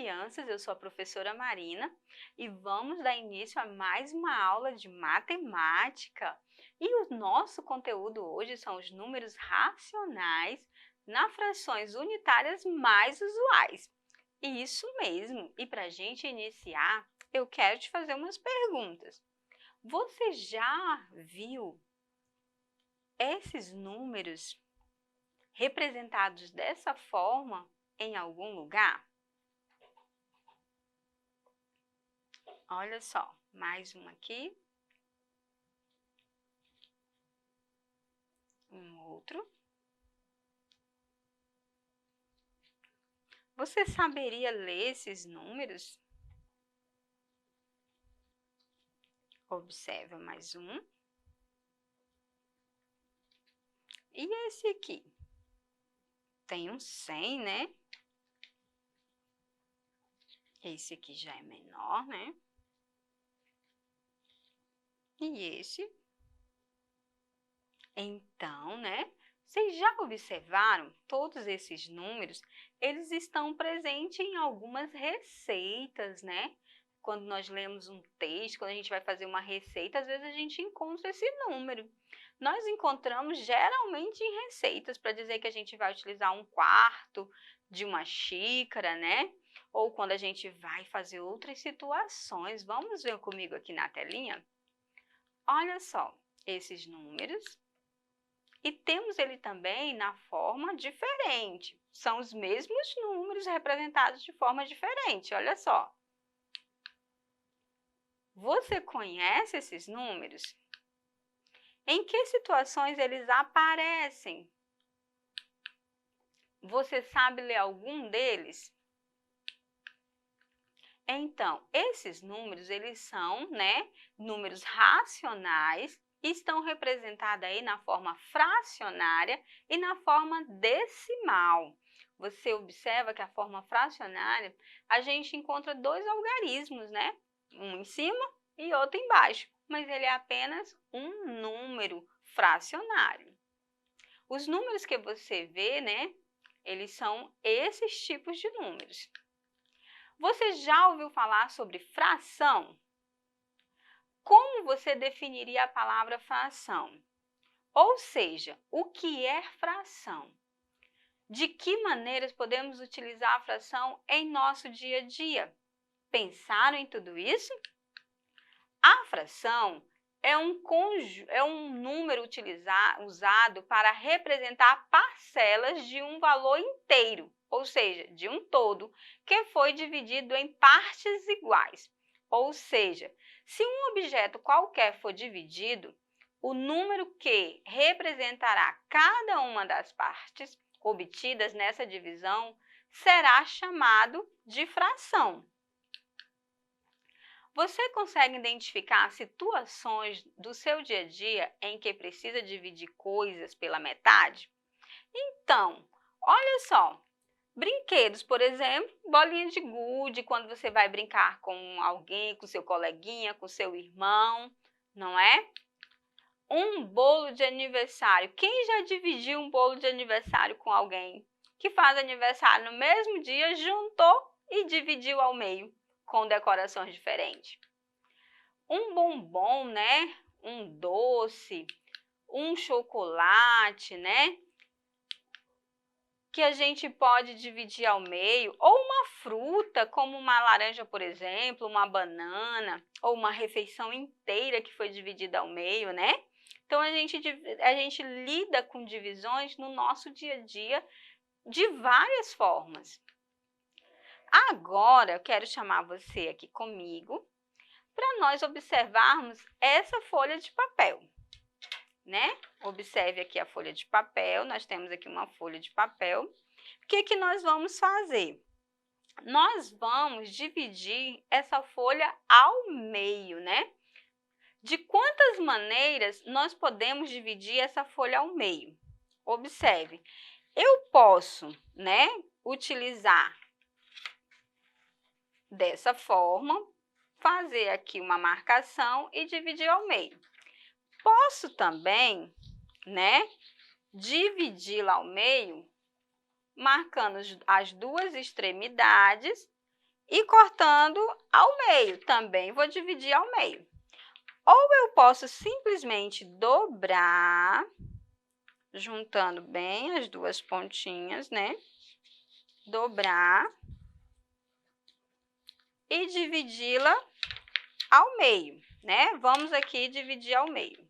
crianças, eu sou a professora Marina e vamos dar início a mais uma aula de matemática. E o nosso conteúdo hoje são os números racionais nas frações unitárias mais usuais. Isso mesmo, e para a gente iniciar, eu quero te fazer umas perguntas. Você já viu esses números representados dessa forma em algum lugar? Olha só, mais um aqui. Um outro. Você saberia ler esses números? Observa mais um. E esse aqui? Tem um 100, né? Esse aqui já é menor, né? E esse? Então, né? Vocês já observaram todos esses números? Eles estão presentes em algumas receitas, né? Quando nós lemos um texto, quando a gente vai fazer uma receita, às vezes a gente encontra esse número. Nós encontramos geralmente em receitas para dizer que a gente vai utilizar 1/4 de uma xícara, né? Ou quando a gente vai fazer outras situações. Vamos ver comigo aqui na telinha? Olha só, esses números. E temos ele também na forma diferente. São os mesmos números representados de forma diferente, olha só. Você conhece esses números? Em que situações eles aparecem? Você sabe ler algum deles? Então, esses números, eles são, né, números racionais, estão representados aí na forma fracionária e na forma decimal. Você observa que a forma fracionária, a gente encontra dois algarismos, né? Um em cima e outro embaixo, mas ele é apenas um número fracionário. Os números que você vê, né, eles são esses tipos de números. Você já ouviu falar sobre fração? Como você definiria a palavra fração? Ou seja, o que é fração? De que maneiras podemos utilizar a fração em nosso dia a dia? Pensaram em tudo isso? A fração é um número usado para representar parcelas de um valor inteiro, ou seja, de um todo, que foi dividido em partes iguais. Ou seja, se um objeto qualquer for dividido, o número que representará cada uma das partes obtidas nessa divisão será chamado de fração. Você consegue identificar situações do seu dia a dia em que precisa dividir coisas pela metade? Então, olha só, brinquedos, por exemplo, bolinha de gude, quando você vai brincar com alguém, com seu coleguinha, com seu irmão, não é? Um bolo de aniversário. Quem já dividiu um bolo de aniversário com alguém que faz aniversário no mesmo dia, juntou e dividiu ao meio, com decorações diferentes? Um bombom, né? Um doce, um chocolate, né? Que a gente pode dividir ao meio, ou uma fruta, como uma laranja, por exemplo, uma banana, ou uma refeição inteira que foi dividida ao meio, né? Então, a gente lida com divisões no nosso dia a dia de várias formas. Agora, eu quero chamar você aqui comigo para nós observarmos essa folha de papel, né? Observe aqui a folha de papel, nós temos aqui uma folha de papel. O que que nós vamos fazer? Nós vamos dividir essa folha ao meio, né? De quantas maneiras nós podemos dividir essa folha ao meio? Observe, eu posso, né, utilizar dessa forma, fazer aqui uma marcação e dividir ao meio. Posso também, né, dividi-la ao meio, marcando as duas extremidades e cortando ao meio. Também vou dividir ao meio. Ou eu posso simplesmente dobrar, juntando bem as duas pontinhas, né? Dobrar e dividi-la ao meio, né? Vamos aqui dividir ao meio.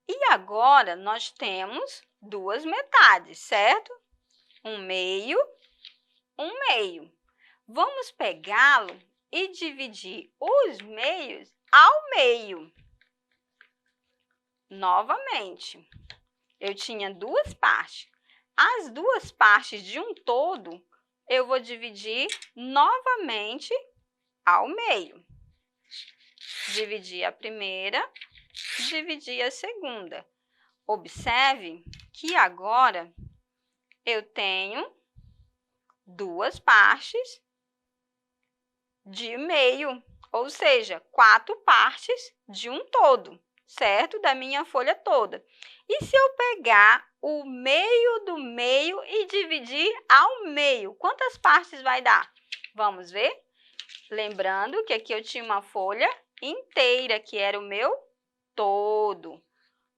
E agora nós temos duas metades, certo? Um meio, um meio. Vamos pegá-lo e dividir os meios ao meio. Novamente, eu tinha duas partes. As duas partes de um todo, eu vou dividir novamente ao meio. Dividir a primeira, dividir a segunda. Observe que agora eu tenho duas partes de meio, ou seja, 4 partes de um todo, certo? Da minha folha toda. E se eu pegar o meio do meio e dividir ao meio, quantas partes vai dar? Vamos ver? Lembrando que aqui eu tinha uma folha inteira, que era o meu todo.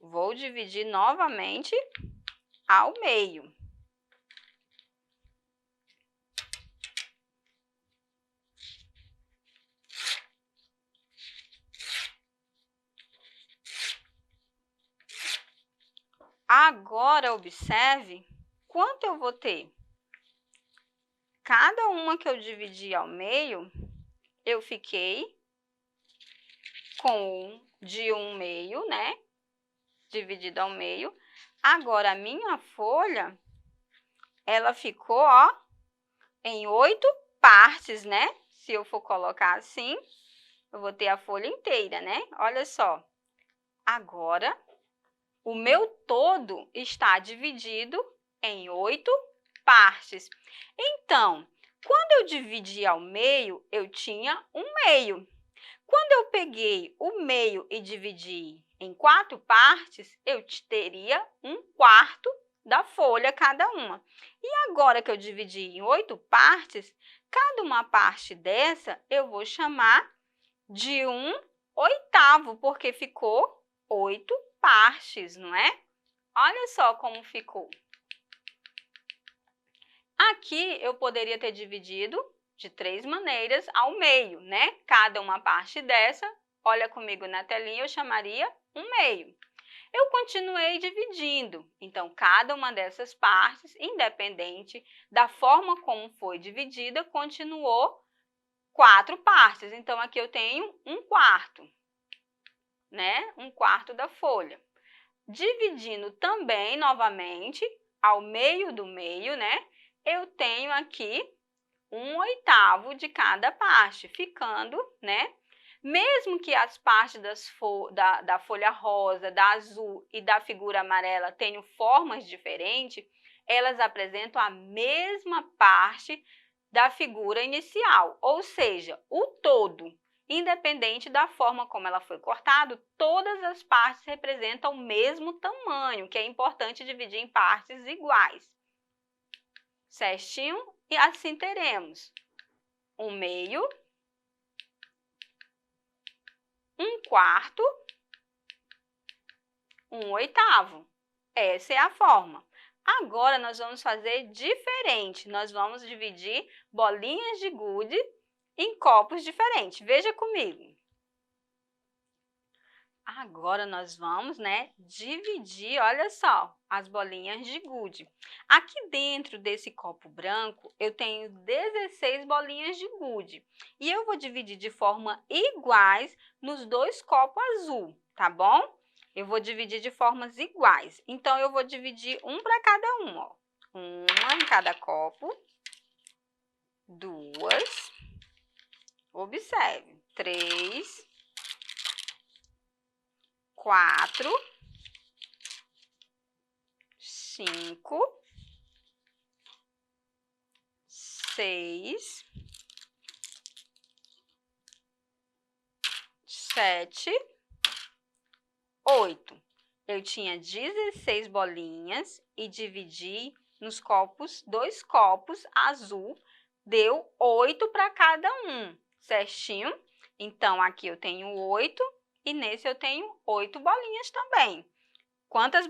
Vou dividir novamente ao meio. Agora, observe quanto eu vou ter. Cada uma que eu dividi ao meio, eu fiquei com de um meio, né? Dividido ao meio. Agora, a minha folha, ela ficou, ó, em 8 partes, né? Se eu for colocar assim, eu vou ter a folha inteira, né? Olha só. Agora, o meu todo está dividido em 8 partes. Então, quando eu dividi ao meio, eu tinha um meio. Quando eu peguei o meio e dividi em 4 partes, eu teria 1/4 da folha cada uma. E agora que eu dividi em 8 partes, cada uma parte dessa eu vou chamar de 1/8, porque ficou 8 partes, não é? Olha só como ficou. Aqui eu poderia ter dividido de 3 maneiras ao meio, né? Cada uma parte dessa, olha comigo na telinha, eu chamaria um meio. Eu continuei dividindo, então cada uma dessas partes, independente da forma como foi dividida, continuou 4 partes. Então aqui eu tenho 1/4, né? 1/4 da folha. Dividindo também, novamente, ao meio do meio, né? Eu tenho aqui 1/8 de cada parte, ficando, né? Mesmo que as partes da folha rosa, da azul e da figura amarela tenham formas diferentes, elas apresentam a mesma parte da figura inicial, ou seja, o todo. Independente da forma como ela foi cortada, todas as partes representam o mesmo tamanho, que é importante dividir em partes iguais. Certinho? E assim teremos 1/2, 1/4, 1/8. Essa é a forma. Agora, nós vamos fazer diferente. Nós vamos dividir bolinhas de gude em copos diferentes. Veja comigo. Agora, nós vamos, né, dividir, olha só, as bolinhas de gude. Aqui dentro desse copo branco, eu tenho 16 bolinhas de gude. E eu vou dividir de forma iguais nos 2 copos azul, tá bom? Eu vou dividir de formas iguais. Então, eu vou dividir um para cada um, ó. Uma em cada copo. 2. Observe. 3. 4, 5, 6, 7, 8. Eu tinha 16 bolinhas e dividi nos copos, 2 copos azul, deu 8 para cada um, certinho? Então, aqui eu tenho 8 e nesse eu tenho 8 bolinhas também. Quantas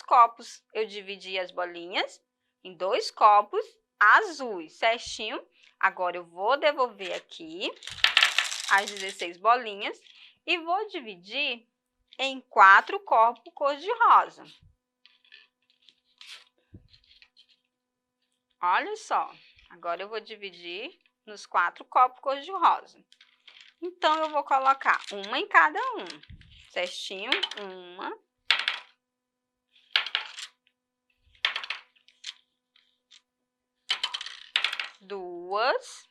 copos eu dividi as bolinhas? Em 2 copos azuis, certinho? Agora, eu vou devolver aqui as 16 bolinhas e vou dividir em 4 copos cor-de-rosa. Olha só, agora eu vou dividir nos 4 copos cor-de-rosa. Então, eu vou colocar uma em cada um, certinho? Uma. Duas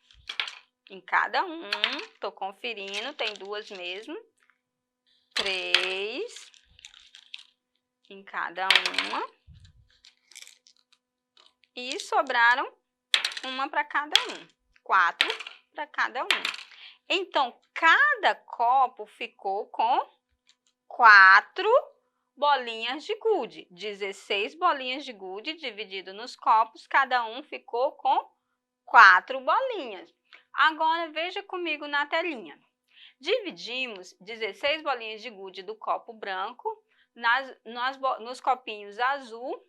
em cada um, tô conferindo, tem 2 mesmo. 3 em cada uma. E sobraram uma para cada um. 4 para cada um. Então, cada copo ficou com 4 bolinhas de gude. 16 bolinhas de gude dividido nos copos, cada um ficou com 4 bolinhas. Agora, veja comigo na telinha. Dividimos 16 bolinhas de gude do copo branco nos copinhos azul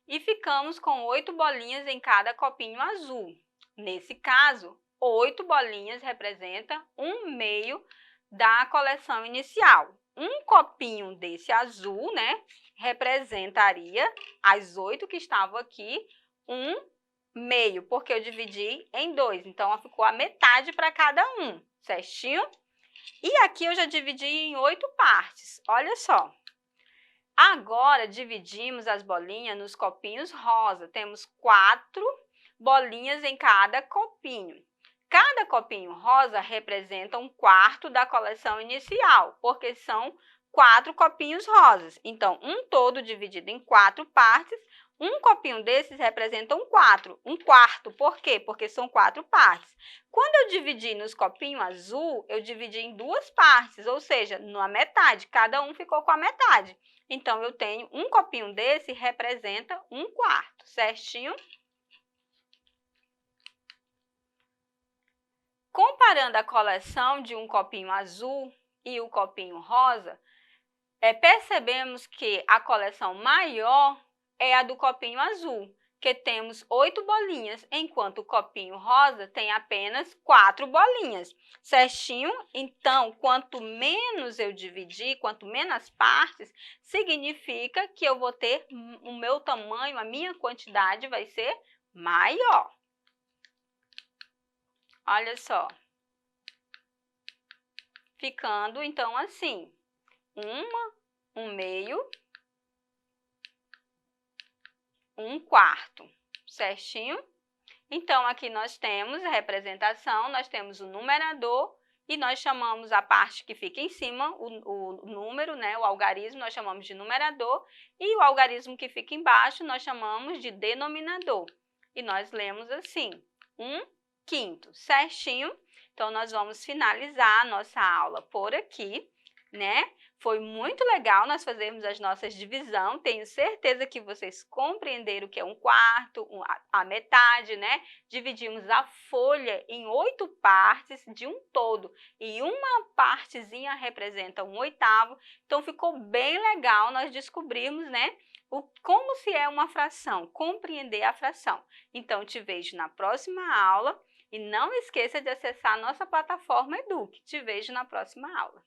e ficamos com 8 bolinhas em cada copinho azul. Nesse caso, 8 bolinhas representam 1/2 da coleção inicial. Um copinho desse azul, né, representaria as 8 que estavam aqui, 1/2, porque eu dividi em 2, então ficou a metade para cada um, certinho? E aqui eu já dividi em 8 partes, olha só. Agora, dividimos as bolinhas nos copinhos rosa, temos 4 bolinhas em cada copinho. Cada copinho rosa representa 1/4 da coleção inicial, porque são 4 copinhos rosas. Então, um todo dividido em 4 partes, um copinho desses representa 1/4. 1/4, por quê? Porque são 4 partes. Quando eu dividi nos copinhos azul, eu dividi em 2 partes, ou seja, na metade, cada um ficou com a metade. Então, eu tenho um copinho desse representa 1/4, certinho? Comparando a coleção de um copinho azul e o copinho rosa, percebemos que a coleção maior é a do copinho azul, que temos 8 bolinhas, enquanto o copinho rosa tem apenas 4 bolinhas, certinho? Então, quanto menos eu dividir, quanto menos partes, significa que eu vou ter o meu tamanho, a minha quantidade vai ser maior. Olha só. Ficando, então, assim, 1/2, 1/4, certinho? Então, aqui nós temos a representação, nós temos o numerador e nós chamamos a parte que fica em cima, o número, né, o algarismo, nós chamamos de numerador, e o algarismo que fica embaixo nós chamamos de denominador. E nós lemos assim, 1/5, certinho? Então, nós vamos finalizar a nossa aula por aqui, né? Foi muito legal nós fazermos as nossas divisões, tenho certeza que vocês compreenderam o que é 1/4, a metade, né? Dividimos a folha em 8 partes de um todo e uma partezinha representa 1/8, então ficou bem legal nós descobrirmos, né? Como se é uma fração, compreender a fração. Então, te vejo na próxima aula e não esqueça de acessar a nossa plataforma Eduque. Te vejo na próxima aula.